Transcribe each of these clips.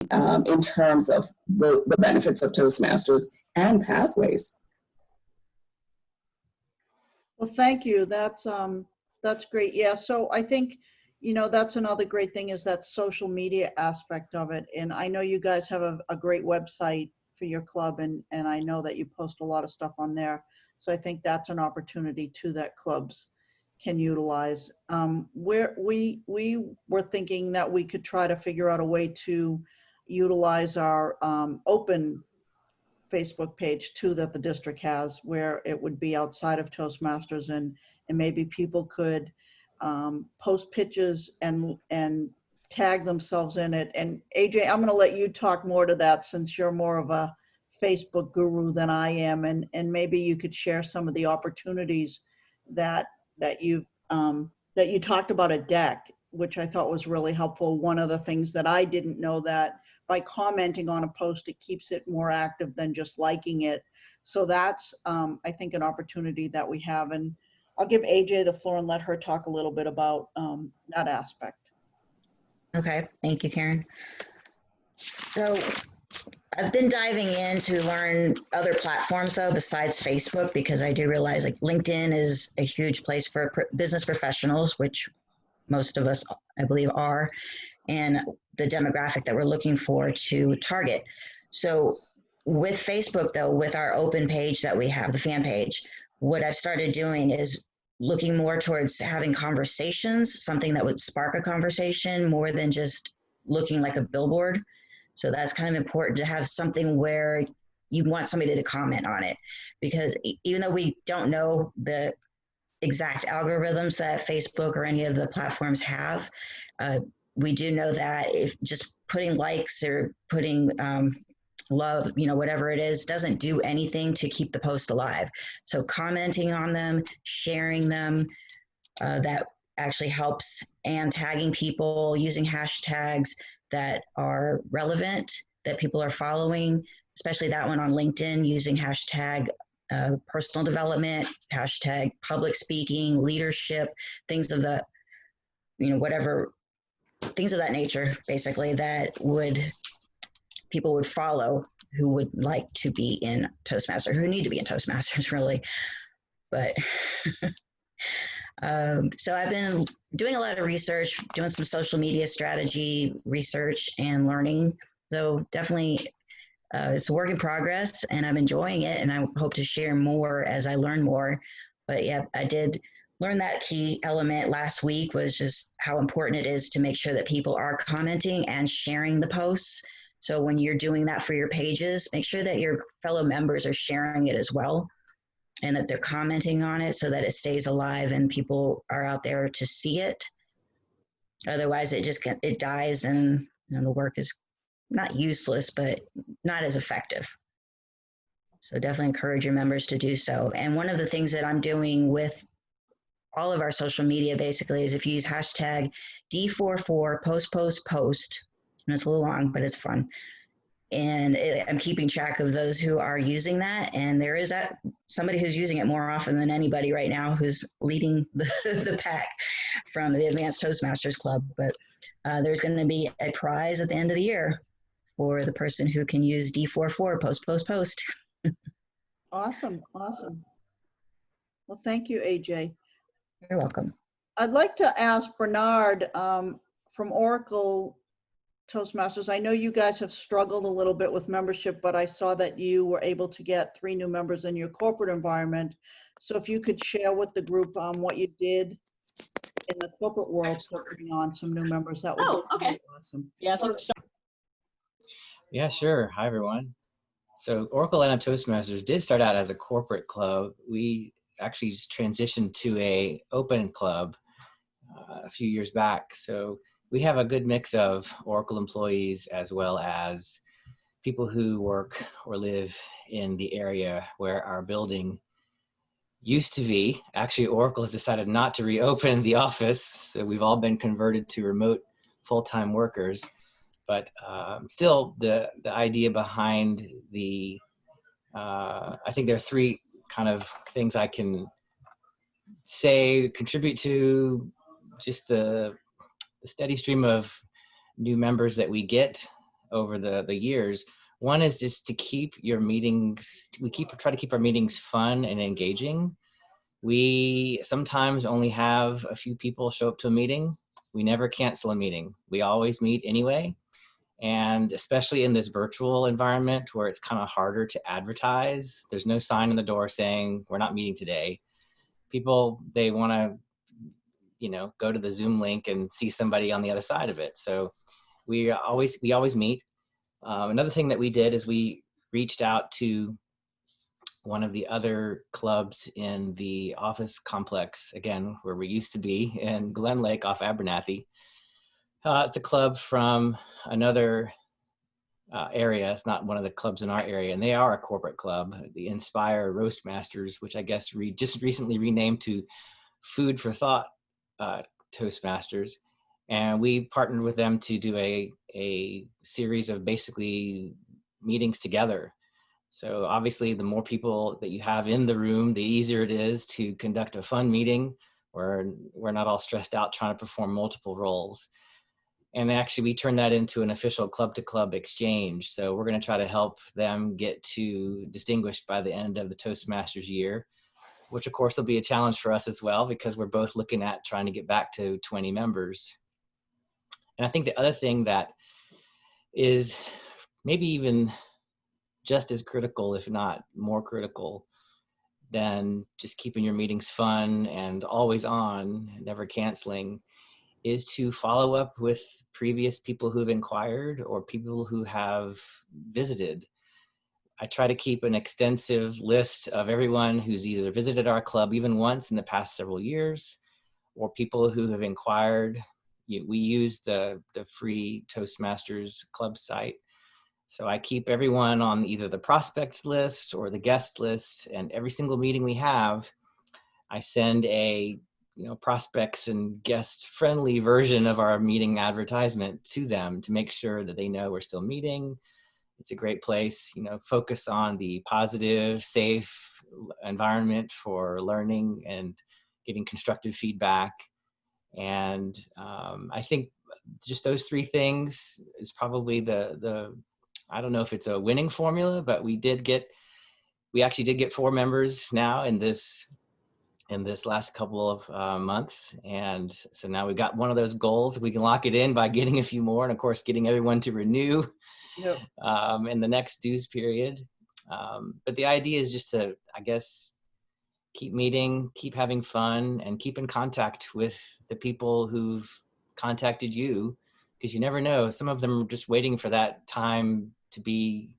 in terms of the benefits of Toastmasters and pathways. Well, thank you. That's great. Yeah. So I think, that's another great thing is that social media aspect of it. And I know you guys have a great website for your club, and I know that you post a lot of stuff on there. So I think that's an opportunity too that clubs can utilize. Where we were thinking that we could try to figure out a way to utilize our open Facebook page too that the district has, where it would be outside of Toastmasters, and maybe people could post pitches and tag themselves in it. And AJ, I'm going to let you talk more to that since you're more of a Facebook guru than I am, and maybe you could share some of the opportunities that you talked about at DEC, which I thought was really helpful. One of the things that I didn't know, that by commenting on a post, it keeps it more active than just liking it. So that's, I think, an opportunity that we have. And I'll give AJ the floor and let her talk a little bit about that aspect. Okay, thank you, Karen. So I've been diving in to learn other platforms though besides Facebook, because I do realize like LinkedIn is a huge place for business professionals, which most of us, I believe, are, and the demographic that we're looking for to target. So with Facebook though, with our open page that we have, the fan page, what I've started doing is looking more towards having conversations, something that would spark a conversation more than just looking like a billboard. So that's kind of important to have something where you want somebody to comment on it, because even though we don't know the exact algorithms that Facebook or any of the platforms have, we do know that if just putting likes or putting love, whatever it is, doesn't do anything to keep the post alive. So commenting on them, sharing them, that actually helps, and tagging people, using hashtags that are relevant, that people are following, especially that one on LinkedIn, using hashtag personal development, hashtag public speaking, leadership, things of the, whatever, things of that nature, basically, that people would follow who would like to be in Toastmasters, who need to be in Toastmasters, really. But so I've been doing a lot of research, doing some social media strategy research and learning. So definitely it's a work in progress, and I'm enjoying it, and I hope to share more as I learn more. But yeah, I did learn that key element last week, was just how important it is to make sure that people are commenting and sharing the posts. So when you're doing that for your pages, make sure that your fellow members are sharing it as well, and that they're commenting on it so that it stays alive and people are out there to see it. Otherwise, it dies, and the work is not useless, but not as effective. So definitely encourage your members to do so. And one of the things that I'm doing with all of our social media basically is if you use hashtag D44 post, and it's a little long, but it's fun. And I'm keeping track of those who are using that. And there is somebody who's using it more often than anybody right now, who's leading the pack from the Advanced Toastmasters Club. But there's going to be a prize at the end of the year for the person who can use D44 post. Awesome. Well, thank you, AJ. You're welcome. I'd like to ask Bernard from Oracle Toastmasters. I know you guys have struggled a little bit with membership, but I saw that you were able to get 3 new members in your corporate environment. So if you could share with the group what you did in the corporate world to bring on some new members, that would be really awesome. Yeah, Yeah, sure. Hi, everyone. So Oracle Atlanta Toastmasters did start out as a corporate club. We actually just transitioned to a open club a few years back. So we have a good mix of Oracle employees as well as people who work or live in the area where our building used to be. Actually, Oracle has decided not to reopen the office, so we've all been converted to remote full-time workers. But still, the idea behind I think there are 3 kind of things I can say contribute to just the steady stream of new members that we get. over the years. One is just to keep your meetings, try to keep our meetings fun and engaging. We sometimes only have a few people show up to a meeting. We never cancel a meeting. We always meet anyway. And especially in this virtual environment where it's kind of harder to advertise, there's no sign in the door saying we're not meeting today. People, they want to, go to the Zoom link and see somebody on the other side of it. So we always meet. Another thing that we did is we reached out to one of the other clubs in the office complex, again, where we used to be in Glen Lake off Abernathy. It's a club from another area. It's not one of the clubs in our area, and they are a corporate club, the Inspire Roastmasters, which I guess just recently renamed to Food for Thought Toastmasters. And we partnered with them to do a series of basically meetings together. So obviously, the more people that you have in the room, the easier it is to conduct a fun meeting where we're not all stressed out trying to perform multiple roles. And actually, we turned that into an official club-to-club exchange. So we're going to try to help them get to distinguished by the end of the Toastmasters year, which of course will be a challenge for us as well, because we're both looking at trying to get back to 20 members. And I think the other thing that is maybe even just as critical, if not more critical, than just keeping your meetings fun and always on, never canceling, is to follow up with previous people who've inquired or people who have visited. I try to keep an extensive list of everyone who's either visited our club even once in the past several years, or people who have inquired. We use the free Toastmasters club site. So I keep everyone on either the prospects list or the guest list, and every single meeting we have, I send a prospects and guest friendly version of our meeting advertisement to them to make sure that they know we're still meeting. It's a great place, focus on the positive, safe environment for learning and getting constructive feedback. And I think just those three things is probably the I don't know if it's a winning formula, but we actually did get 4 members now in this last couple of months. And so now we got one of those goals. We can lock it in by getting a few more, and of course, getting everyone to renew in the next dues period. But the idea is just to, I guess, keep meeting, keep having fun, and keep in contact with the people who've contacted you, because you never know. Some of them are just waiting for that time to be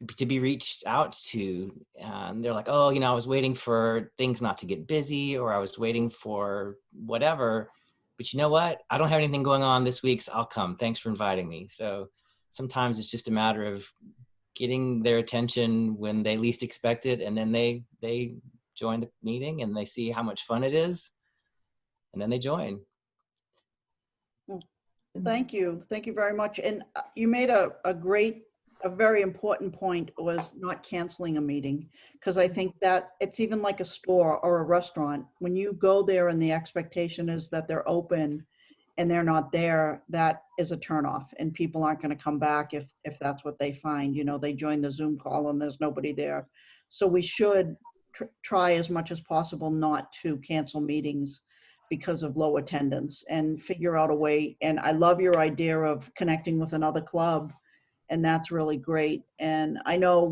reached out to. And they're like, oh, I was waiting for things not to get busy, or I was waiting for whatever. But you know what? I don't have anything going on this week, so I'll come. Thanks for inviting me. So sometimes it's just a matter of getting their attention when they least expect it, and then they join the meeting and they see how much fun it is, and then they join. Thank you. Thank you very much. And you made a very important point, was not canceling a meeting, because I think that it's even like a store or a restaurant. When you go there and the expectation is that they're open and they're not there, that is a turnoff, and people aren't going to come back if that's what they find. They join the Zoom call and there's nobody there. So we should try as much as possible not to cancel meetings because of low attendance, and figure out a way. And I love your idea of connecting with another club, and that's really great. And I know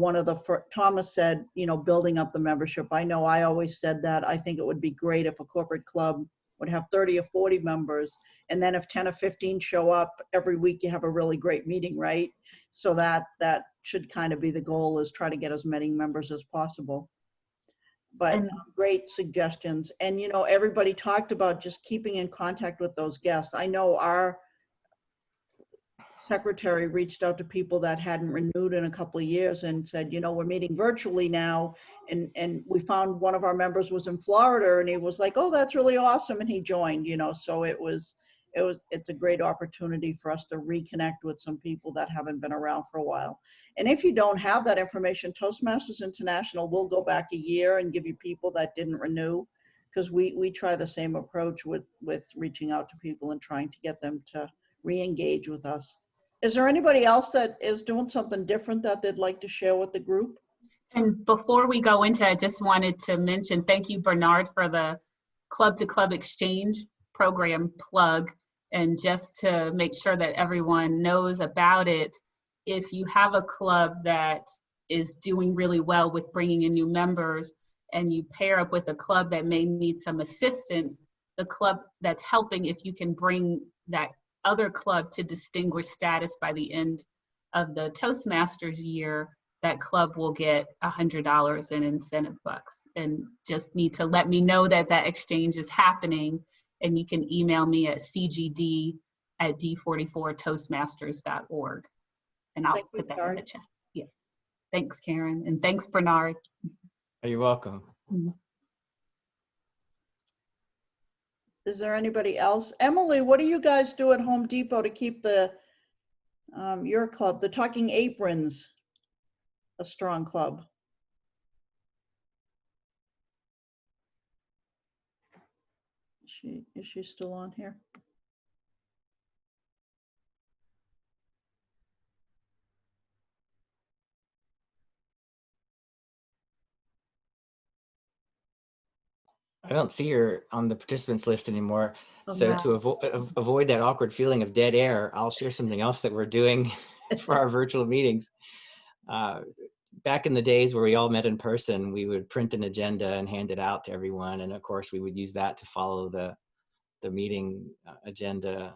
Thomas said, building up the membership. I know I always said that I think it would be great if a corporate club would have 30 or 40 members, and then if 10 or 15 show up every week, you have a really great meeting, right? So that should kind of be the goal, is try to get as many members as possible. But great suggestions. And, everybody talked about just keeping in contact with those guests. I know our secretary reached out to people that hadn't renewed in a couple of years and said, we're meeting virtually now. And we found one of our members was in Florida, and he was like, oh, that's really awesome. And he joined, so it's a great opportunity for us to reconnect with some people that haven't been around for a while. And if you don't have that information, Toastmasters International will go back a year and give you people that didn't renew, because we try the same approach with reaching out to people and trying to get them to re-engage with us. Is there anybody else that is doing something different that they'd like to share with the group? And before we go into, I just wanted to mention, thank you, Bernard, for the Club to Club Exchange program plug. And just to make sure that everyone knows about it, if you have a club that is doing really well with bringing in new members and you pair up with a club that may need some assistance, the club that's helping, if you can bring that other club to distinguished status by the end of the Toastmasters year, that club will get $100 in incentive bucks. And just need to let me know that that exchange is happening. And you can email me at cgd@d44toastmasters.org. And I'll Thank you, put that in Karen. the chat. Yeah. Thanks, Karen. And thanks, Bernard. You're welcome. Is there anybody else? Emily, what do you guys do at Home Depot to keep the your club, the Talking Aprons, a strong club? Is she still on here? I don't see her on the participants list anymore. Oh, So no. to avoid that awkward feeling of dead air, I'll share something else that we're doing for our virtual meetings. Back in the days where we all met in person, we would print an agenda and hand it out to everyone. And of course, we would use that to follow the meeting agenda.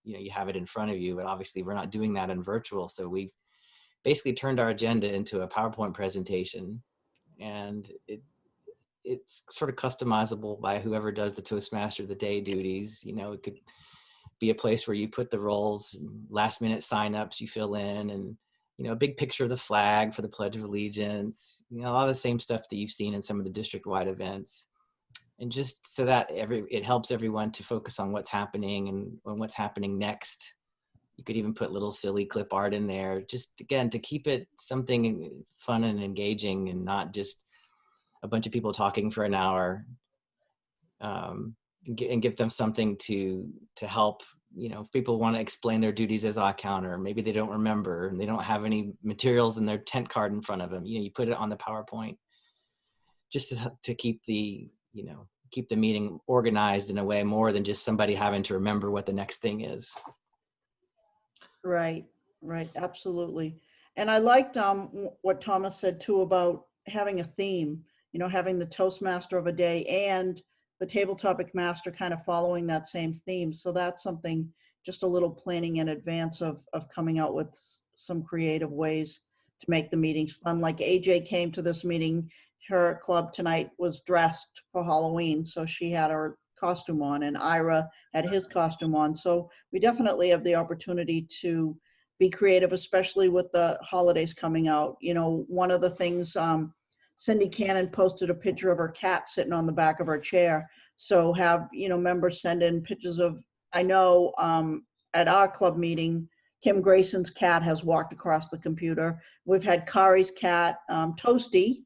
You know, you have it in front of you, but obviously we're not doing that in virtual. So we basically turned our agenda into a PowerPoint presentation, and it's sort of customizable by whoever does the Toastmaster of the Day duties. You know, it could be a place where you put the roles, last minute signups you fill in, and, you know, a big picture of the flag for the Pledge of Allegiance, you know, a lot of the same stuff that you've seen in some of the district-wide events. And just so that it helps everyone to focus on what's happening and what's happening next. You could even put little silly clip art in there, just again, to keep it something fun and engaging and not just a bunch of people talking for an hour, and give them something to help. You know, if people want to explain their duties as odd counter, maybe they don't remember and they don't have any materials in their tent card in front of them, you know, you put it on the PowerPoint just to keep the, you know, keep the meeting organized in a way more than just somebody having to remember what the next thing is. Right, right, absolutely. And I liked what Thomas said too about having a theme, you know, having the Toastmaster of a day and the table topic master kind of following that same theme. So that's something, just a little planning in advance of coming out with some creative ways to make the meetings fun. Like AJ came to this meeting, her club tonight was dressed for Halloween, so she had her costume on, and Ira had his costume on. So we definitely have the opportunity to be creative, especially with the holidays coming out. You know, one of the things, Cindy Cannon posted a picture of her cat sitting on the back of her chair. So have, you know, members send in pictures of, I know at our club meeting, Kim Grayson's cat has walked across the computer. We've had Kari's cat, Toasty,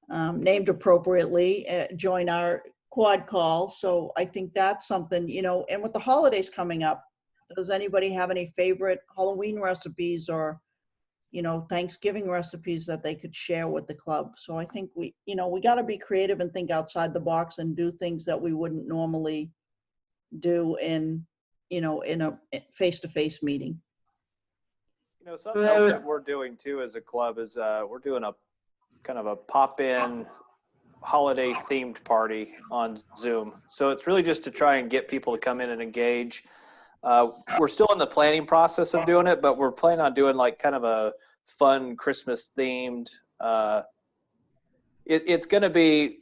named appropriately, join our quad call. So I think that's something, you know, and with the holidays coming up, does anybody have any favorite Halloween recipes or, you know, Thanksgiving recipes that they could share with the club? So I think we, you know, we got to be creative and think outside the box and do things that we wouldn't normally do you know, in a face-to-face meeting. You know, something else that we're doing too as a club is we're doing a kind of a pop-in holiday themed party on Zoom. So it's really just to try and get people to come in and engage. We're still in the planning process of doing it, but we're planning on doing like kind of a fun Christmas themed. It's going to be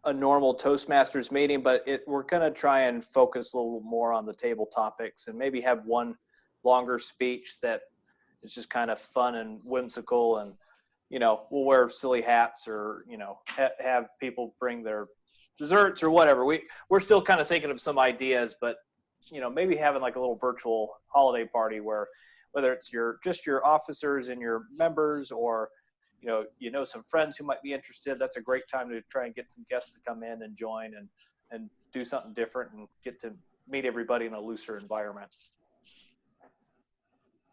a normal Toastmasters meeting, but we're going to try and focus a little more on the table topics and maybe have one longer speech that is just kind of fun and whimsical. And, you know, we'll wear silly hats or, you know, have people bring their desserts or whatever. We're still kind of thinking of some ideas, but, you know, maybe having like a little virtual holiday party where whether it's just your officers and your members, or you know some friends who might be interested, that's a great time to try and get some guests to come in and join and do something different and get to meet everybody in a looser environment.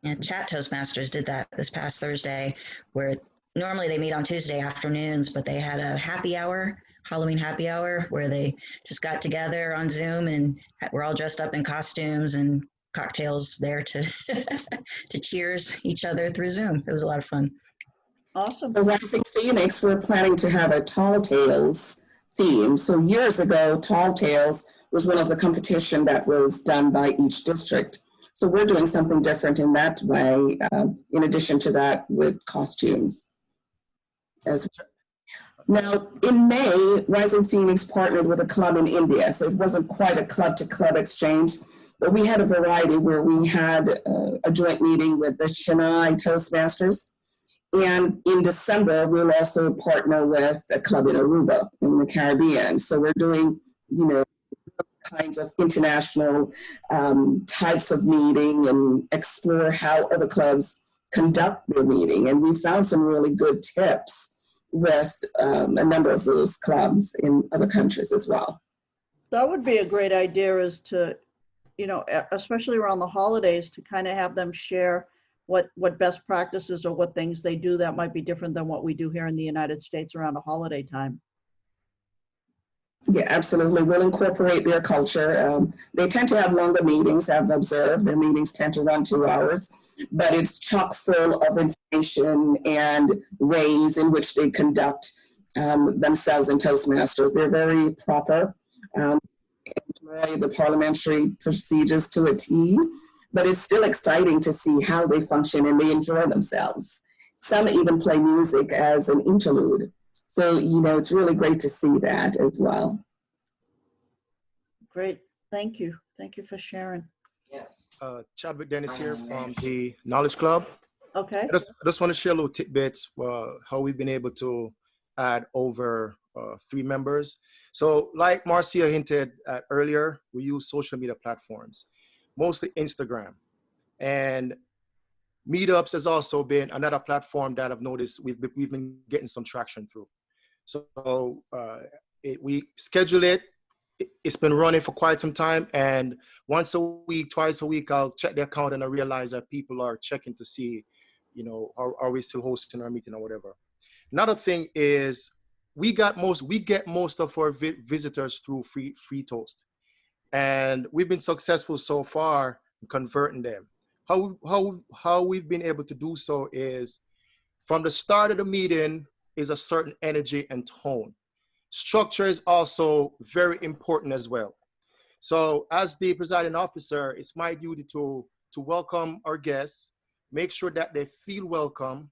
Yeah, Chat Toastmasters did that this past Thursday, where normally they meet on Tuesday afternoons, but they had a happy hour, Halloween happy hour, where they just got together on Zoom and we're all dressed up in costumes and cocktails there to to cheers each other through Zoom. It was a lot of fun. Awesome. For Rising Phoenix, we're planning to have a Tall Tales theme. So years ago, Tall Tales was one of the competition that was done by each district. So we're doing something different in that way, in addition to that with costumes. As now, in May, Rising Phoenix partnered with a club in India. So it wasn't quite a club-to-club exchange, but we had a variety where we had a joint meeting with the Chennai Toastmasters. And in December, we'll also partner with a club in Aruba in the Caribbean. So we're doing, you know, kinds of international types of meeting and explore how other clubs conduct their meeting. And we found some really good tips with a number of those clubs in other countries as well. That would be a great idea, is to, you know, especially around the holidays, to kind of have them share what best practices or what things they do that might be different than what we do here in the United States around a holiday time. Yeah, absolutely. We'll incorporate their culture. They tend to have longer meetings, I've observed. Their meetings tend to run 2 hours, but it's chock full of information and ways in which they conduct themselves in Toastmasters. They're very proper, enjoy the parliamentary procedures to a T, but it's still exciting to see how they function and they enjoy themselves. Some even play music as an interlude. So, you know, it's really great to see that as well. Great. Thank you. Thank you for sharing. Chadwick Dennis here from the Knowledge Club. Okay. I just want to share a little tidbits how we've been able to add over 3 members. So like Marcia hinted at earlier, we use social media platforms, mostly Instagram. And Meetups has also been another platform that I've noticed we've been getting some traction through. So we schedule it. It's been running for quite some time. And once a week, twice a week, I'll check the account and I realize that people are checking to see, you know, are we still hosting our meeting or whatever. Another thing is we get most of our visitors through free toast. And we've been successful so far in converting them. How we've been able to do so is from the start of the meeting is a certain energy and tone. Structure is also very important as well. So as the presiding officer, it's my duty to welcome our guests, make sure that they feel welcome,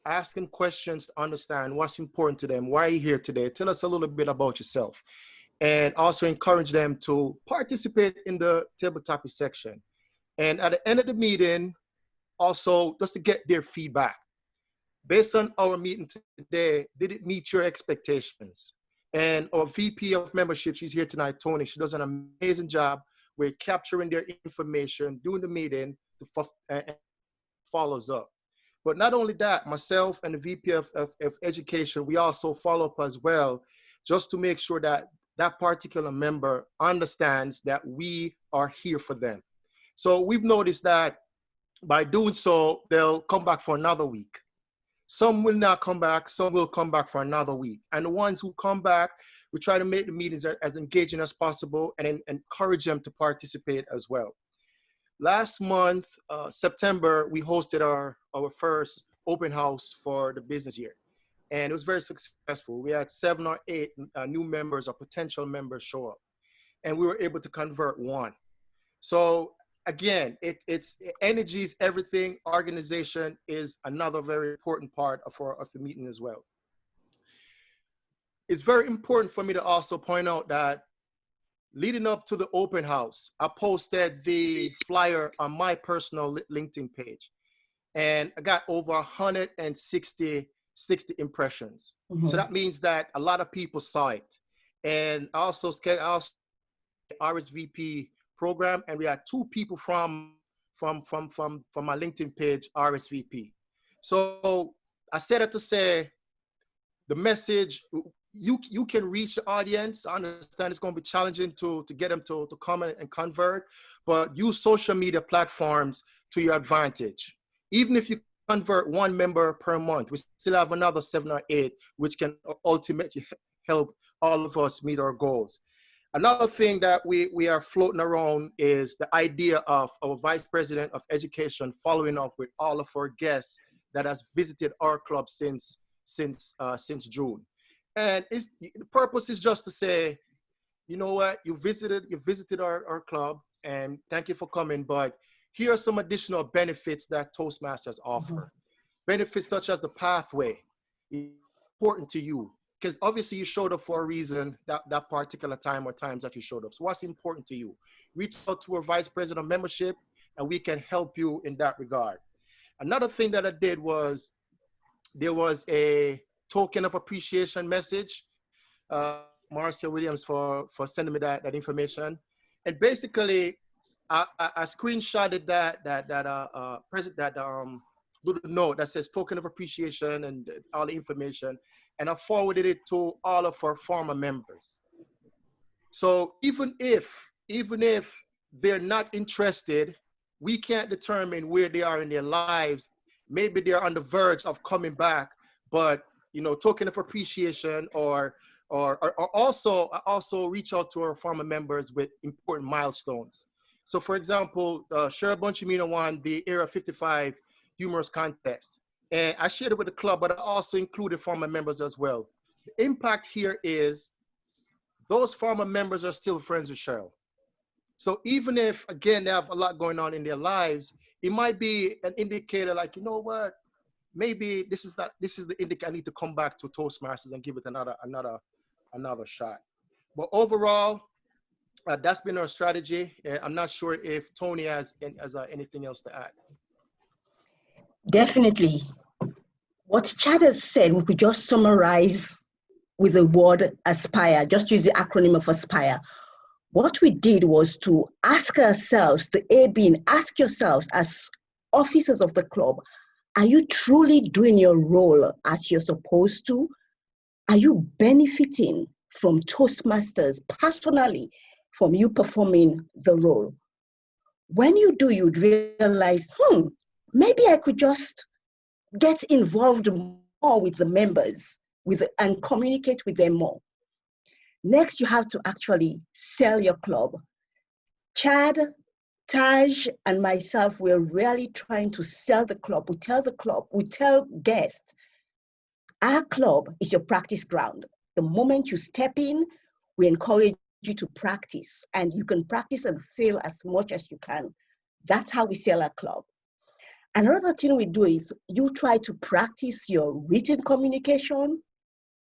ask them questions to understand what's important to them. Why are you here today? Tell us a little bit about yourself. And also encourage them to participate in the table topic section. And at the end of the meeting, also just to get their feedback. Based on our meeting today, did it meet your expectations? And our VP of membership, she's here tonight, Tony, she does an amazing job with capturing their information, doing the meeting, and follows up. But not only that, myself and the VP of education, we also follow up as well, just to make sure that that particular member understands that we are here for them. So we've noticed that by doing so, they'll come back for another week. Some will not come back, some will come back for another week. And the ones who come back, we try to make the meetings as engaging as possible and encourage them to participate as well. Last month, September, we hosted our first open house for the business year. And it was very successful. We had 7 or 8 new members or potential members show up. And we were able to convert 1. So again, it's energy is everything. Organization is another very important part of the meeting as well. It's very important for me to also point out that leading up to the open house, I posted the flyer on my personal LinkedIn page. And I got over 160 impressions. Mm-hmm. So that means that a lot of people saw it. And I also RSVP program, and we had 2 people from my LinkedIn page RSVP. So I said it to say the message, you can reach the audience. I understand it's going to be challenging to get them to come and convert, but use social media platforms to your advantage. Even if you convert one member per month, we still have another 7 or 8, which can ultimately help all of us meet our goals. Another thing that we are floating around is the idea of our Vice President of Education following up with all of our guests that has visited our club since June. And the purpose is just to say, you know what, you visited our club, and thank you for coming, but here are some additional benefits that Toastmasters offer. Benefits such as the pathway, important to you, because obviously you showed up for a reason that particular time or times that you showed up. So what's important to you? Reach out to our Vice President of Membership, and we can help you in that regard. Another thing that I did was, there was a token of appreciation message. Marcia Williams for sending me that information. And basically, I screenshotted that little note that says token of appreciation and all the information, and I forwarded it to all of our former members. So even if they're not interested, we can't determine where they are in their lives. Maybe they're on the verge of coming back, but token of appreciation or also reach out to our former members with important milestones. So for example, Cheryl Bunchimino won the Era 55 Humorous Contest. And I shared it with the club, but I also included former members as well. The impact here is those former members are still friends with Cheryl. So even if, again, they have a lot going on in their lives, it might be an indicator like, you know what, maybe this is the indicator I need to come back to Toastmasters and give it another shot. But overall, that's been our strategy. I'm not sure if Tony has anything else to add. Definitely. What Chad has said, we could just summarize with the word aspire, just use the acronym of aspire. What we did was to ask ourselves, the A being, ask yourselves as officers of the club, are you truly doing your role as you're supposed to? Are you benefiting from Toastmasters personally, from you performing the role? When you do, you'd realize, maybe I could just get involved more with the members and communicate with them more. Next, you have to actually sell your club. Chad, Taj, and myself, we're really trying to sell the club. We tell guests, our club is your practice ground. The moment you step in, we encourage you to practice, and you can practice and fail as much as you can. That's how we sell our club. Another thing we do is you try to practice your written communication,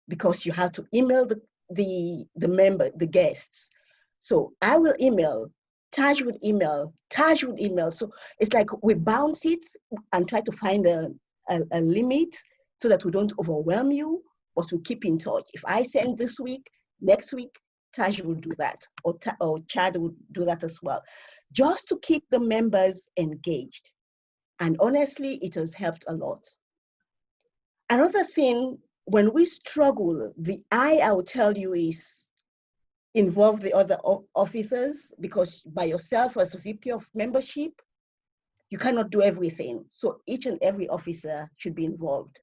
because you have to email the guests. So I will email, Taj would email. So it's like we bounce it and try to find a limit so that we don't overwhelm you, but we keep in touch. If I send this week, next week, Taj will do that, or Chad will do that as well, just to keep the members engaged. And honestly, it has helped a lot. Another thing, when we struggle, I will tell you is involve the other officers, because by yourself as a VP of membership, you cannot do everything. So each and every officer should be involved.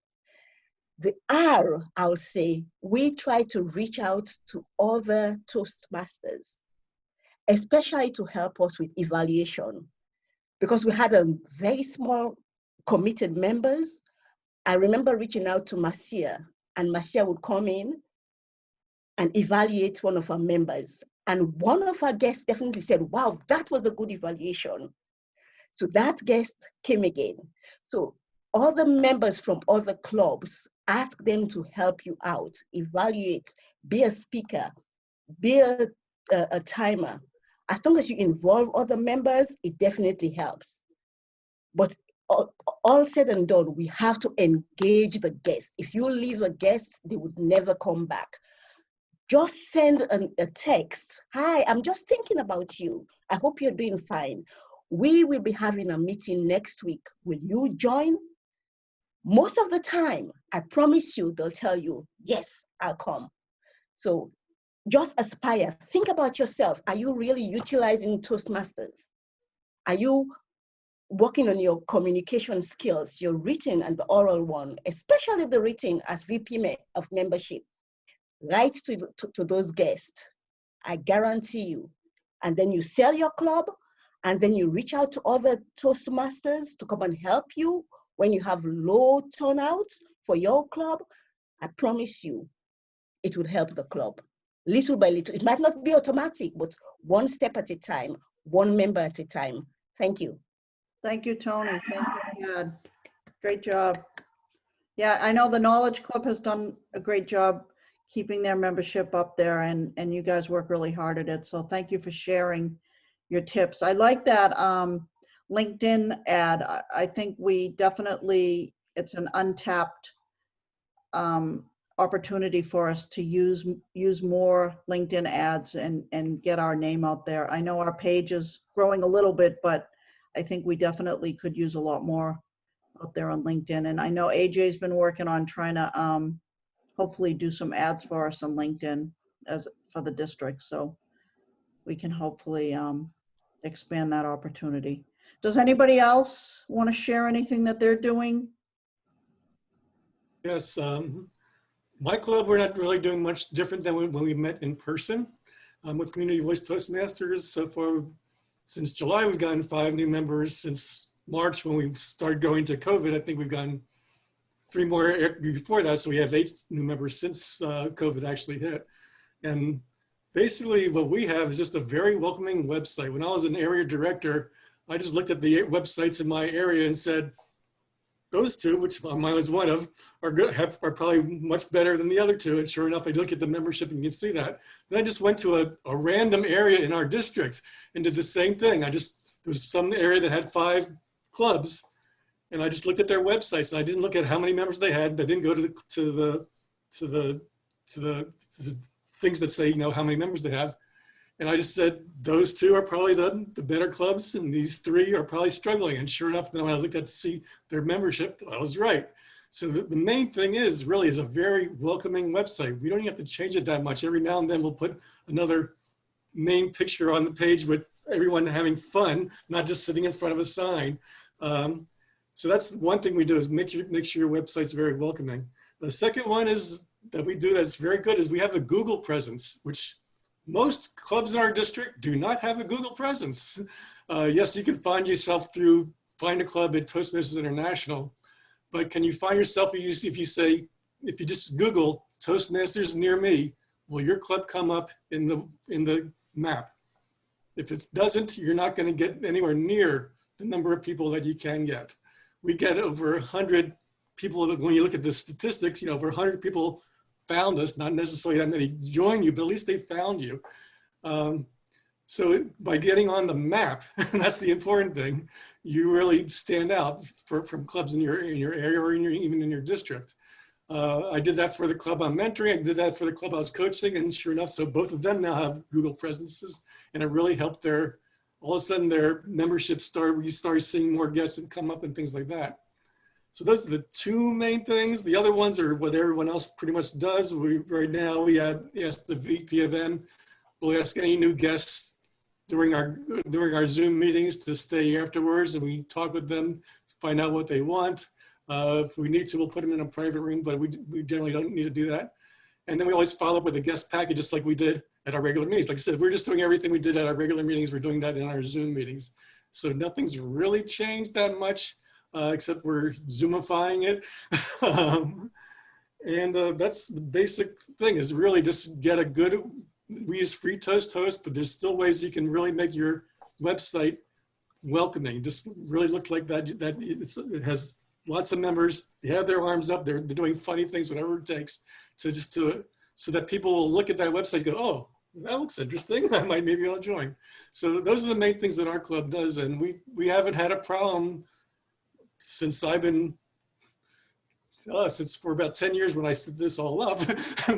The R, I'll say, we try to reach out to other Toastmasters, especially to help us with evaluation, because we had a very small committed members. I remember reaching out to Marcia, and Marcia would come in and evaluate one of our members. And one of our guests definitely said, wow, that was a good evaluation. So that guest came again. So all the members from other clubs, ask them to help you out, evaluate, be a speaker, be a timer. As long as you involve other members, it definitely helps. But all said and done, we have to engage the guests. If you leave a guest, they would never come back. Just send a text. Hi, I'm just thinking about you. I hope you're doing fine. We will be having a meeting next week. Will you join? Most of the time, I promise you, they'll tell you, yes, I'll come. So just aspire. Think about yourself. Are you really utilizing Toastmasters? Are you working on your communication skills, your written and the oral one, especially the written as VP of membership. Write to those guests. I guarantee you. And then you sell your club, and then you reach out to other Toastmasters to come and help you when you have low turnout for your club. I promise you, it will help the club. Little by little. It might not be automatic, but one step at a time, one member at a time. Thank you. Thank you, Tony. Thank you, Dad. Great job. Yeah, I know the Knowledge Club has done a great job keeping their membership up there, and you guys work really hard at it. So thank you for sharing your tips. I like that LinkedIn ad. I think we definitely, it's an untapped opportunity for us to use more LinkedIn ads and get our name out there. I know our page is growing a little bit, but I think we definitely could use a lot more out there on LinkedIn. And I know AJ's been working on trying to hopefully do some ads for us on LinkedIn for the district. So we can hopefully expand that opportunity. Does anybody else want to share anything that they're doing? Yes, my club, we're not really doing much different than when we met in person. With Community Voice Toastmasters, so far, since July, we've gotten 5 new members. Since March, when we started going to COVID, I think we've gotten 3 more before that. So we have 8 new members since COVID actually hit. And basically what we have is just a very welcoming website. When I was an area director, I just looked at the websites in my area and said, those 2, which mine was one of, are probably much better than the other 2. And sure enough, I look at the membership and you can see that. Then I just went to a random area in our district and did the same thing. There was some area that had 5 clubs, and I just looked at their websites, and I didn't look at how many members they had. I didn't go to the things that say, you know, how many members they have. And I just said, those 2 are probably the better clubs, and these 3 are probably struggling. And sure enough, then when I looked at to see their membership, I was right. So the main thing is really is a very welcoming website. We don't even have to change it that much. Every now and then we'll put another main picture on the page with everyone having fun, not just sitting in front of a sign. So that's one thing we do, is make sure your website's very welcoming. The second one is that we do that's very good is we have a Google presence, which most clubs in our district do not have a Google presence. Yes, you can find yourself through Find a Club at Toastmasters International, but can you find yourself if you just Google Toastmasters near me, will your club come up in the map? If it doesn't, you're not going to get anywhere near the number of people that you can get. We get over 100 people. When you look at the statistics, you know, over 100 people found us, not necessarily that many joined you, but at least they found you. So by getting on the map, and that's the important thing, you really stand out from clubs in your area or even in your district. I did that for the club I'm mentoring. I did that for the club I was coaching, and sure enough, so both of them now have Google presences, and it really helped all of a sudden their membership you start seeing more guests and come up and things like that. So those are the 2 main things. The other ones are what everyone else pretty much does. Right now we ask the VP of M, we'll ask any new guests during our Zoom meetings to stay afterwards, and we talk with them to find out what they want. If we need to, we'll put them in a private room, but we generally don't need to do that. And then we always follow up with a guest package, just like we did at our regular meetings. Like I said, we're just doing everything we did at our regular meetings. We're doing that in our Zoom meetings. So nothing's really changed that much, except we're Zoomifying it. And that's the basic thing, is really just get a good, we use free Toast host, but there's still ways you can really make your website welcoming. Just really look like that it has lots of members. They have their arms up. They're doing funny things, whatever it takes, so that people will look at that website and go, oh, that looks interesting. I might maybe I'll join. So those are the main things that our club does. And we haven't had a problem since I've been, since for about 10 years when I set this all up,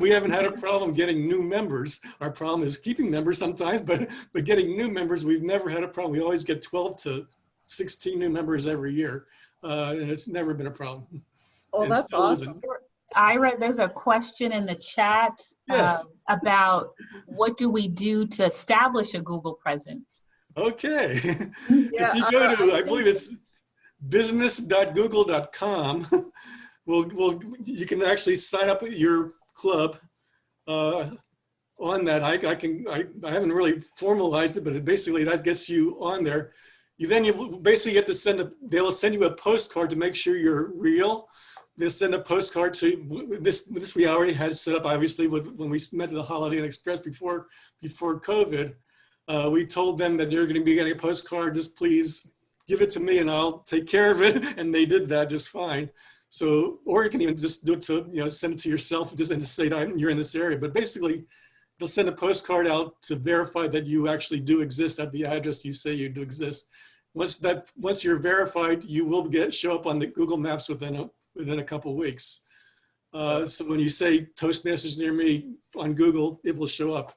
we haven't had a problem getting new members. Our problem is keeping members sometimes, but getting new members, we've never had a problem. We always get 12 to 16 new members every year. And it's never been a problem. Oh, that's awesome. Ira, there's a question in the chat Yes. about what do we do to establish a Google presence? Okay. Yeah, If you go to, I I believe think- it's business.google.com, you can actually sign up your club on that. I haven't really formalized it, but basically that gets you on there. You basically get to they'll send you a postcard to make sure you're real. They'll send a postcard to this we already had set up, obviously, when we met at the Holiday Inn Express before COVID. We told them that you're going to be getting a postcard. Just please give it to me and I'll take care of it. And they did that just fine. So, or you can even just do it to, send it to yourself and just say that you're in this area. But basically, they'll send a postcard out to verify that you actually do exist at the address you say you do exist. Once you're verified, you will show up on the Google Maps within a couple weeks. So when you say Toastmasters near me on Google, it will show up.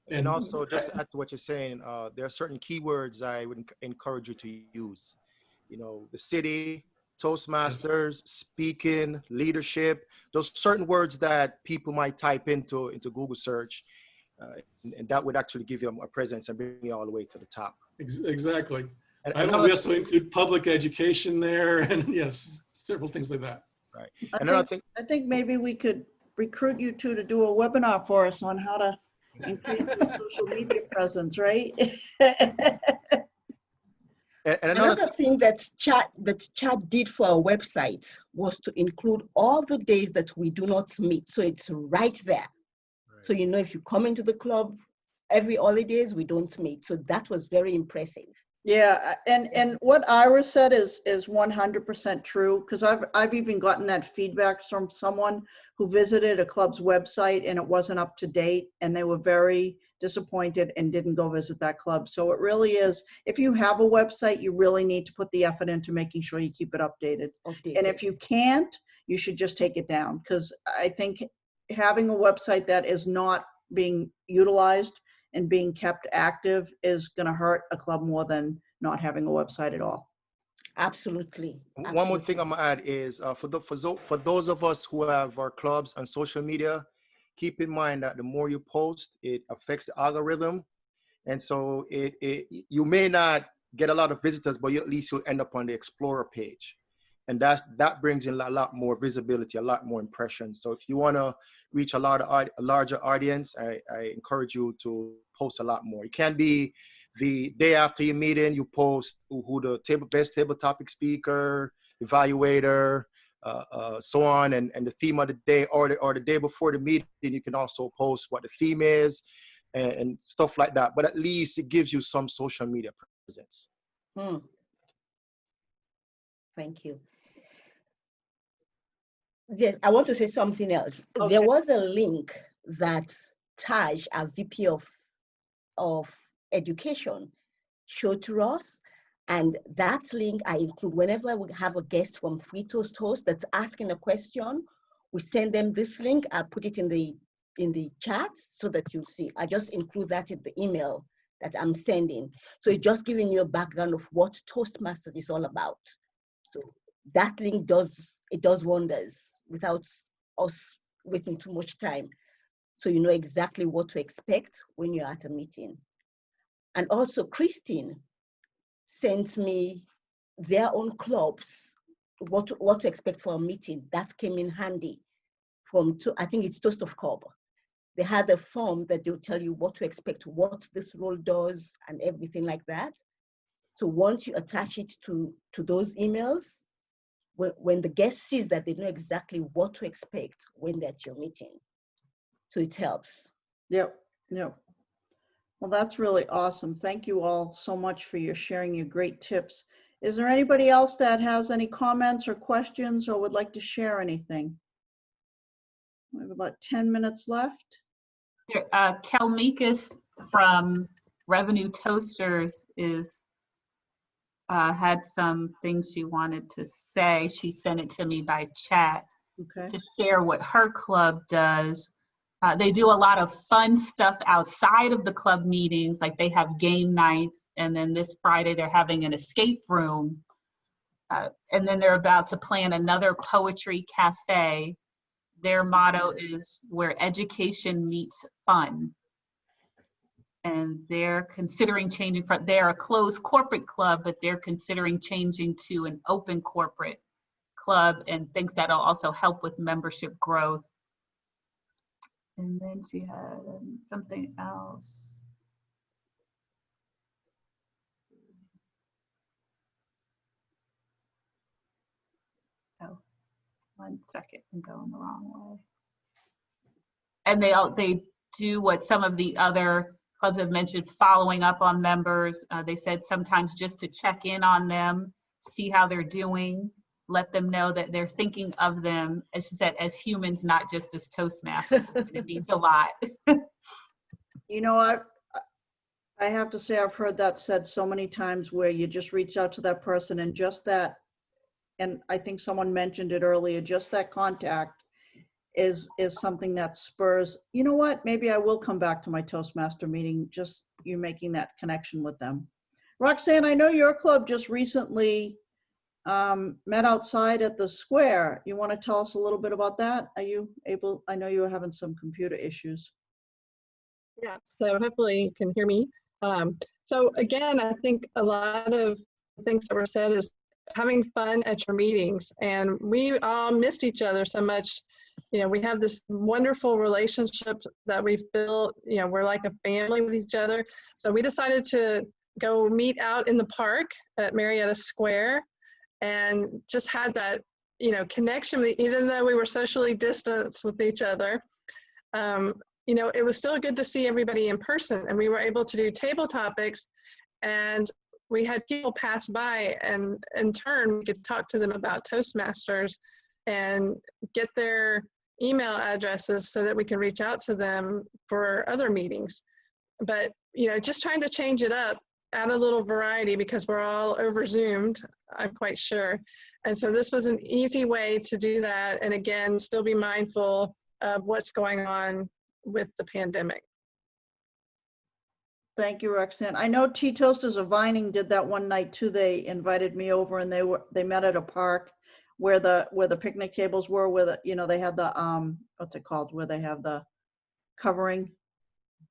And also, just to add to what you're saying, there are certain keywords I would encourage you to use. The city, Toastmasters, speaking, leadership, those certain words that people might type into Google search, and that would actually give you a presence and bring you all the way to the top. Exactly. And I another we also include public education there, and yes, several things like that. Right. I think maybe we could recruit you two to do a webinar for us on how to increase your social media presence, right? And Another thing that chat did for our website was to include all the days that we do not meet. So it's right there. So if you come into the club, every holidays we don't meet. So that was very impressive. Yeah, and what Ira said is 100% true, because I've even gotten that feedback from someone who visited a club's website and it wasn't up to date, and they were very disappointed and didn't go visit that club. So it really is, if you have a website, you really need to put the effort into making sure you keep it updated. And if you can't, you should just take it down, because I think having a website that is not being utilized and being kept active is going to hurt a club more than not having a website at all. Absolutely. One more thing I'm gonna add is for those of us who have our clubs on social media, keep in mind that the more you post, it affects the algorithm, and so you may not get a lot of visitors, but at least you'll end up on the Explorer page, and that brings in a lot more visibility, a lot more impressions. So if you want to reach a larger audience, I encourage you to post a lot more. It can be the day after your meeting, you post who the best table topic speaker, evaluator, so on, and the theme of the day, or the day before the meeting, you can also post what the theme is and stuff like that. But at least it gives you some social media presence. Thank you. Yes, I want to say something else. Okay. There was a link that Taj, our VP of Education, showed to us, and that link I include whenever we have a guest from Free Toast Host that's asking a question. We send them this link. I put it in the chat so that you'll see. I just include that in the email that I'm sending. So it's just giving you a background of what Toastmasters is all about. So that link does wonders without us wasting too much time. So you know exactly what to expect when you're at a meeting. And also Christine sent me their own clubs, what to expect for a meeting. That came in handy I think it's Toast of Cobb. They had a form that they'll tell you what to expect, what this role does and everything like that. So once you attach it to those emails, when the guest sees that, they know exactly what to expect when they're at your meeting. So it helps. Yep. Well, that's really awesome. Thank you all so much for your sharing your great tips. Is there anybody else that has any comments or questions or would like to share anything? We have about 10 minutes left. Kelmikas from Revenue Toasters had some things she wanted to say. She sent it to me by chat to share what her club does. They do a lot of fun stuff outside of the club meetings, like they have game nights, and then this Friday they're having an escape room. And then they're about to plan another poetry cafe. Their motto is where education meets fun. and they're considering changing from, they're a closed corporate club, but they're considering changing to an open corporate club, and thinks that'll also help with membership growth. And then she had something else. Oh, 1 second, I'm going the wrong way. And they do what some of the other clubs have mentioned, following up on members. They said sometimes just to check in on them, see how they're doing, let them know that they're thinking of them, as she said, as humans, not just as Toastmasters. It means a lot. You know, I have to say, I've heard that said so many times, where you just reach out to that person and just that, and I think someone mentioned it earlier, just that contact is something that spurs, you know what, maybe I will come back to my Toastmaster meeting, just you making that connection with them. Roxanne, I know your club just recently met outside at the square. You want to tell us a little bit about that? Are you able, I know you were having some computer issues. Yeah, so hopefully you can hear me. So again, I think a lot of the things that were said is having fun at your meetings, and we all missed each other so much. You know, we have this wonderful relationship that we've built. You know, we're like a family with each other. So we decided to go meet out in the park at Marietta Square, and just had that, you know, connection, even though we were socially distanced with each other. You know, it was still good to see everybody in person, and we were able to do table topics, and we had people pass by, and in turn we could talk to them about Toastmasters and get their email addresses so that we can reach out to them for other meetings. But, you know, just trying to change it up, add a little variety, because we're all over Zoomed, I'm quite sure. And so this was an easy way to do that, and again, still be mindful of what's going on with the pandemic. Thank you, Roxanne. I know Tea Toasters of Vining did that one night too. They invited me over, and they met at a park where the picnic tables were, where the, you know, they had the what's it called, where they have the covering.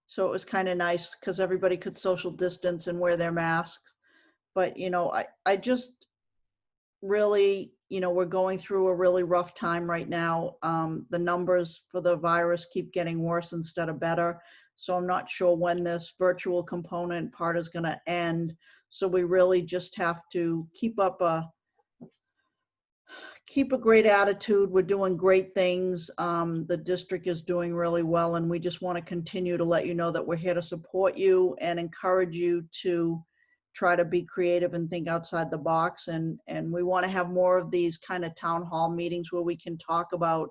So it was kind of nice because everybody could social distance and wear their masks. But, you know, I just really, you know, we're going through a really rough time right now. The numbers for the virus keep getting worse instead of better. So I'm not sure when this virtual component part is going to end. So we really just have to keep a great attitude. We're doing great things. The district is doing really well, and we just want to continue to let you know that we're here to support you and encourage you to try to be creative and think outside the box. And we want to have more of these kind of town hall meetings where we can talk about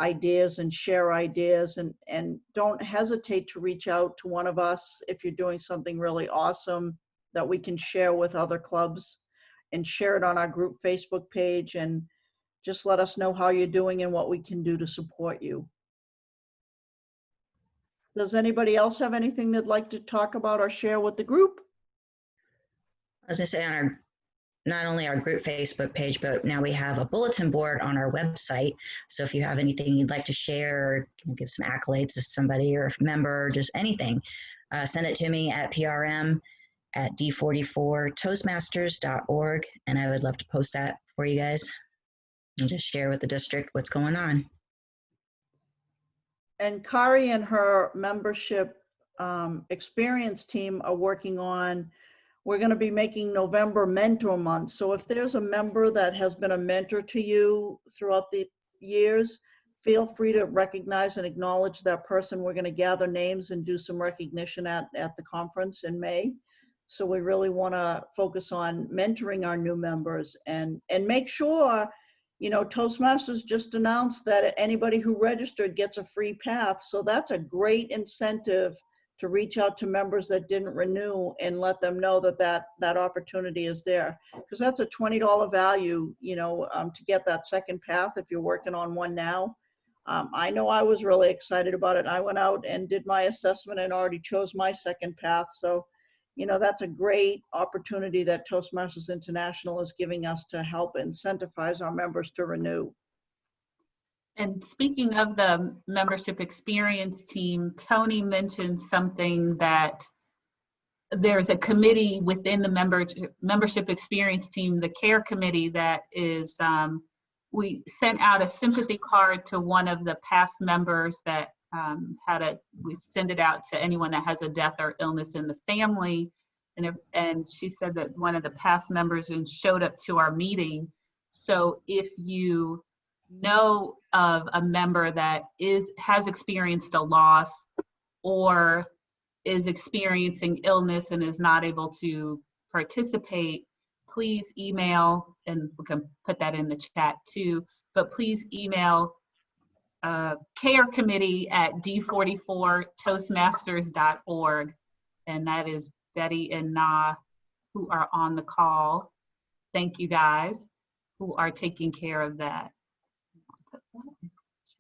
ideas and share ideas, and don't hesitate to reach out to one of us if you're doing something really awesome that we can share with other clubs, and share it on our group Facebook page, and just let us know how you're doing and what we can do to support you. Does anybody else have anything they'd like to talk about or share with the group? I was gonna say, on our, not only our group Facebook page, but now we have a bulletin board on our website. So if you have anything you'd like to share, or give some accolades to somebody or a member, just anything, send it to me at prm@d44toastmasters.org, and I would love to post that for you guys and just share with the district what's going on. And Kari and her membership experience team are working on, we're going to be making November Mentor Month. So if there's a member that has been a mentor to you throughout the years, feel free to recognize and acknowledge that person. We're going to gather names and do some recognition at the conference in May. So we really want to focus on mentoring our new members, and make sure, you know, Toastmasters just announced that anybody who registered gets a free path. So that's a great incentive to reach out to members that didn't renew and let them know that opportunity is there. Because that's a $20 value, you know, to get that second path if you're working on one now. I know I was really excited about it. I went out and did my assessment and already chose my second path. So, you know, that's a great opportunity that Toastmasters International is giving us to help incentivize our members to renew. And speaking of the membership experience team, Tony mentioned something that there's a committee within the membership experience team, the care committee, that is, we sent out a sympathy card to one of the past members that we send it out to anyone that has a death or illness in the family. And she said that one of the past members showed up to our meeting. So if you know of a member that has experienced a loss or is experiencing illness and is not able to participate, please email, and we can put that in the chat too, but please email care committee at d44toastmasters.org. And that is Betty and Na, who are on the call. Thank you guys who are taking care of that.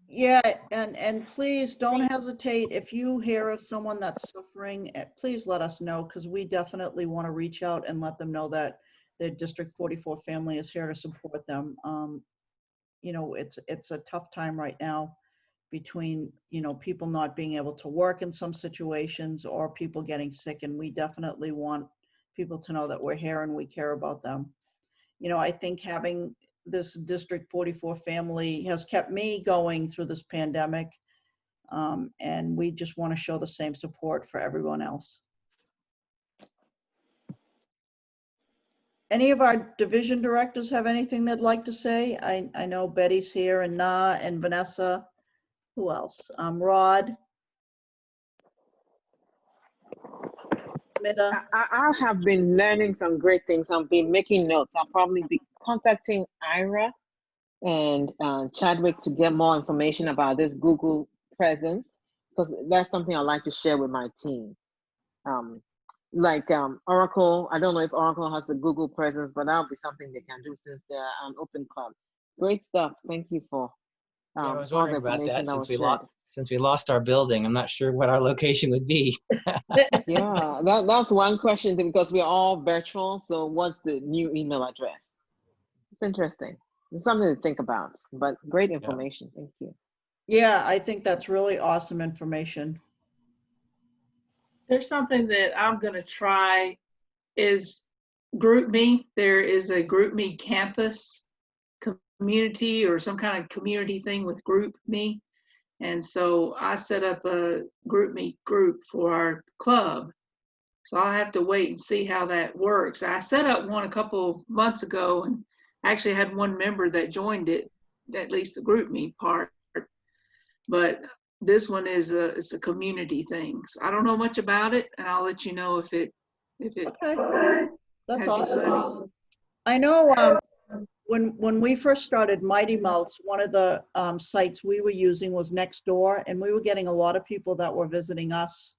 Yeah, and please don't hesitate. If you hear of someone that's suffering, please let us know, because we definitely want to reach out and let them know that the District 44 family is here to support them. You know, it's a tough time right now between, you know, people not being able to work in some situations or people getting sick, and we definitely want people to know that we're here and we care about them. You know, I think having this District 44 family has kept me going through this pandemic, and we just want to show the same support for everyone else. Any of our division directors have anything they'd like to say? I know Betty's here, and Na and Vanessa. Who else? Rod. Mida. I have been learning some great things. I've been making notes. I'll probably be contacting Ira and Chadwick to get more information about this Google presence, because that's something I'd like to share with my team. Oracle, I don't know if Oracle has the Google presence, but that'll be something they can do since they're an open club. Great stuff. Thank you for Yeah, I was all wondering the about that information since we lost our building. I'm not sure what our location would be. Yeah, that's one question, because we're all virtual. So what's the new email address? It's interesting. It's something to think about, but great information. Thank you. Yeah, I think that's really awesome information. There's something that I'm going to try is GroupMe. There is a GroupMe campus community or some kind of community thing with GroupMe. And so I set up a GroupMe group for our club. So I'll have to wait and see how that works. I set up one a couple of months ago and actually had one member that joined it, at least the GroupMe part. But this one is it's a community thing. So I don't know much about it, and I'll let you know if it Okay, that's has awesome. anybody. I know when we first started Mighty Mouths, one of the sites we were using was Nextdoor, and we were getting a lot of people that were visiting us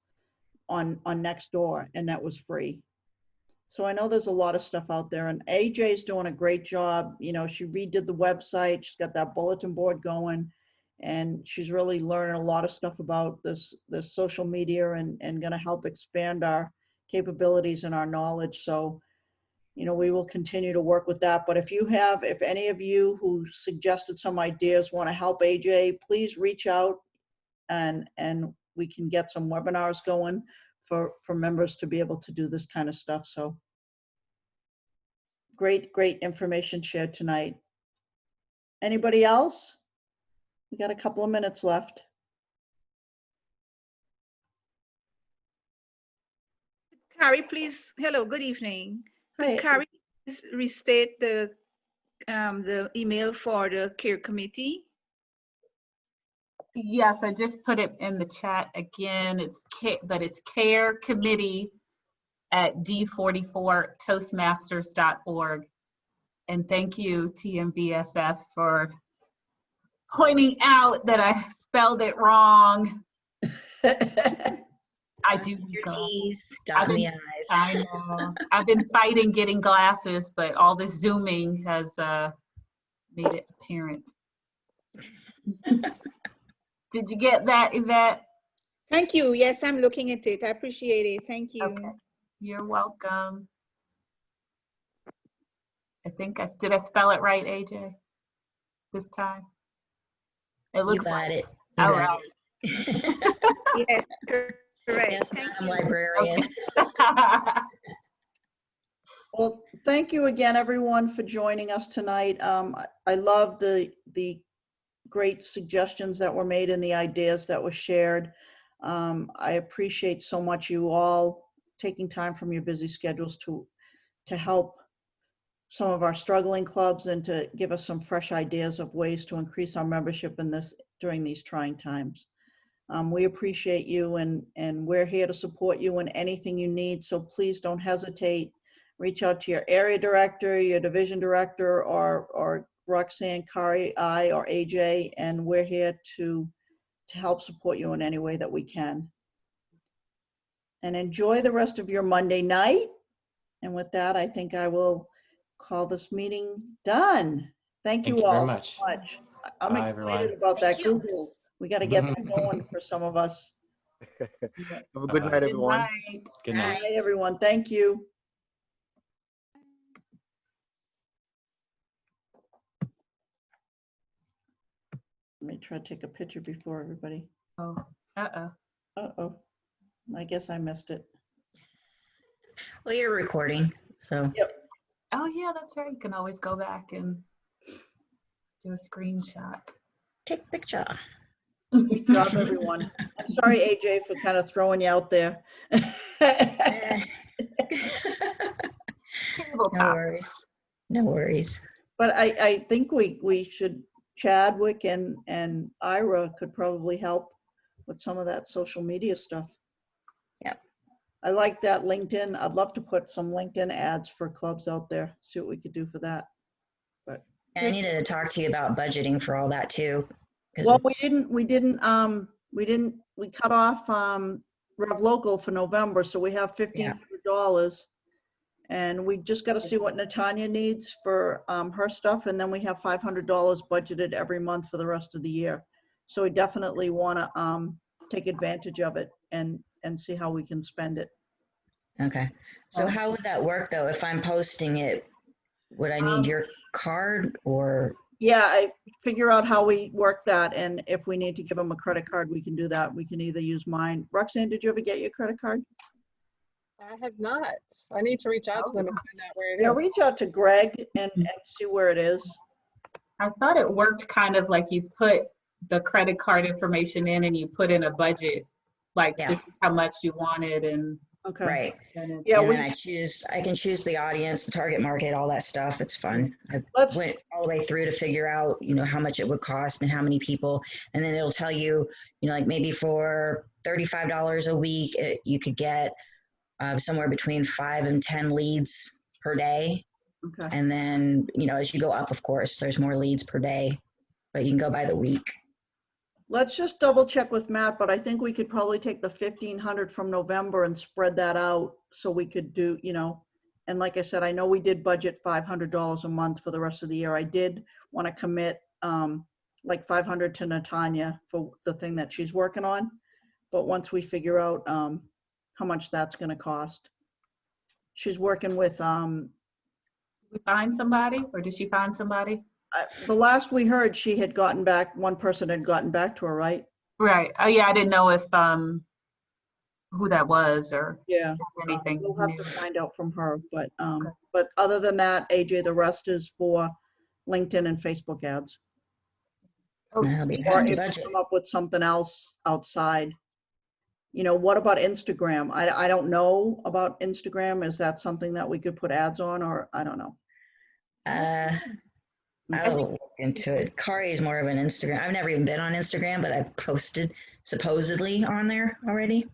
on Nextdoor, and that was free. So I know there's a lot of stuff out there, and AJ's doing a great job. You know, she redid the website, she's got that bulletin board going, and she's really learning a lot of stuff about this social media and gonna help expand our capabilities and our knowledge. So, you know, we will continue to work with that. But if any of you who suggested some ideas want to help AJ, please reach out and we can get some webinars going for members to be able to do this kind of stuff. So great information shared tonight. Anybody else? We got a couple of minutes left. Carrie, please. Hello, good evening. Hey. Carrie, please restate the email for the care committee. Yes, I just put it in the chat again. It's care committee at d44toastmasters.org. And thank you, TMBFF, for pointing out that I spelled it wrong. I do. Dot the I's. I know. I've been fighting getting glasses, but all this Zooming has made it apparent. Did you get that, Yvette? Thank you. Yes, I'm looking at it. I appreciate it. Thank you. Okay. You're welcome. I think did I spell it right, AJ, this time? It You looks got like. it. All You right. Yes, correct. Yes, Thank Madam you. Librarian. Well, thank you again, everyone, for joining us tonight. I love the great suggestions that were made and the ideas that were shared. I appreciate so much you all taking time from your busy schedules to help some of our struggling clubs and to give us some fresh ideas of ways to increase our membership in this during these trying times. We appreciate you, and we're here to support you in anything you need. So please don't hesitate. Reach out to your area director, your division director, or Roxanne, Kari, I, or AJ, and we're here to help support you in any way that we can. And enjoy the rest of your Monday night. And with that, I think I will call this meeting done. Thank you Thank you very all much. so much. I'm Bye, excited everyone. about that Thank you. Google. We got to get that going for some of us. Have a good Bye-bye. night, Good everyone. night. Good Good night. night, everyone. Thank you. Let me try to take a picture before everybody. Oh, uh-oh. Uh-oh. I guess I missed it. Well, you're recording, so. Oh, yeah, that's right. You can always go back and do a screenshot. Take a picture. Good job, everyone. I'm sorry, AJ, for kind of throwing you out there. Eh. No Tabletop. worries. No worries. But I think we should, Chadwick and Ira could probably help with some of that social media stuff. Yep. I like that LinkedIn. I'd love to put some LinkedIn ads for clubs out there, see what we could do for that. But I needed to talk to you about budgeting for all that too. 'Cause well, it's- we cut off Rev Local for November, so we have $1,500. And we just got to see what Natanya needs for her stuff, and then we have $500 budgeted every month for the rest of the year. So we definitely want to take advantage of it and see how we can spend it. Okay. So how would that work though? If I'm posting it, would I need your card or? Yeah, I figure out how we work that, and if we need to give them a credit card, we can do that. We can either use mine. Roxanne, did you ever get your credit card? I have not. I need to reach out to them and find out where it Yeah, is. reach out to Greg and see where it is. I thought it worked kind of like you put the credit card information in and you put in a budget, like this is how much you wanted, and Okay. Right. Yeah, and we- then I can choose the audience, the target market, all that stuff. It's fun. I went all the way through to figure out, how much it would cost and how many people. And then it'll tell you, like maybe for $35 a week, you could get somewhere between 5 and 10 leads per day. Okay. And then, as you go up, of course, there's more leads per day, but you can go by the week. Let's just double check with Matt, but I think we could probably take the 1,500 from November and spread that out so we could do, and like I said, I know we did budget $500 a month for the rest of the year. I did want to commit like 500 to Natanya for the thing that she's working on. But once we figure out how much that's going to cost, she's working with. we find somebody, or did she find somebody? The last we heard, she had gotten back, one person had gotten back to her, right? Right. Oh, yeah, I didn't know if who that was or anything. We'll have to find out from her, but other than that, AJ, the rest is for LinkedIn and Facebook ads. That'll be Or hard to if we budget. come up with something else outside. What about Instagram? I don't know about Instagram. Is that something that we could put ads on, or I don't know? I'll look into it. Kari is more of an Instagram. I've never even been on Instagram, but I've posted supposedly on there already.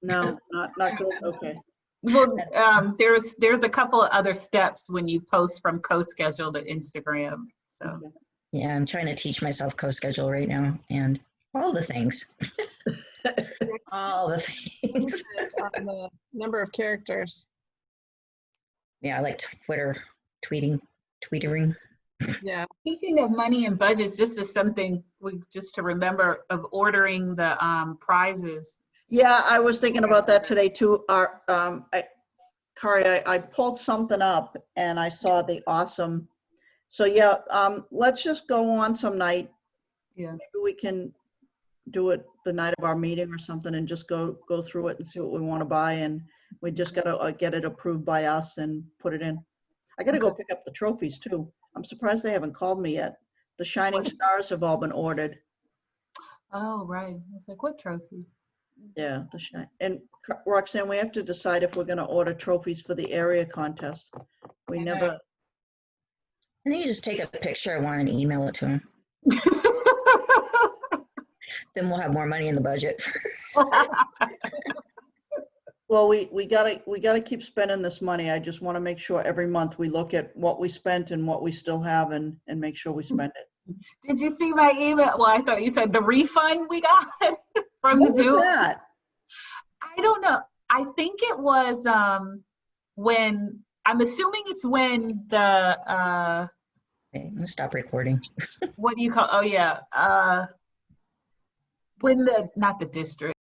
No, not good. Okay. Well, there's a couple of other steps when you post from CoSchedule to Instagram. So Yeah, I'm trying to teach myself CoSchedule right now and all the things. All the things. On the number of characters. Yeah, I like tweetering. Yeah. Speaking of money and budgets, this is something just to remember of ordering the prizes. Yeah, I was thinking about that today too. Kari, I pulled something up and I saw the awesome. So yeah, let's just go on some night Yeah. Maybe we can do it the night of our meeting or something and just go through it and see what we want to buy, and we just gotta get it approved by us and put it in. I gotta go pick up the trophies too. I'm surprised they haven't called me yet. The Shining Stars have all been ordered. Oh, right. It's like, what trophy? Yeah, the shine. And Roxanne, we have to decide if we're gonna order trophies for the area contest. We never, And then you just take a picture of one and email it to him. Then we'll have more money in the budget. well, we gotta keep spending this money. I just wanna make sure every month we look at what we spent and what we still have and make sure we spend it. Did you see my email? Well, I thought you said the refund we got from What was Zoom. that? I don't know. I think it was when, I'm assuming it's when the, Okay, I'm gonna stop recording. what do you call, oh yeah, when the, not the district.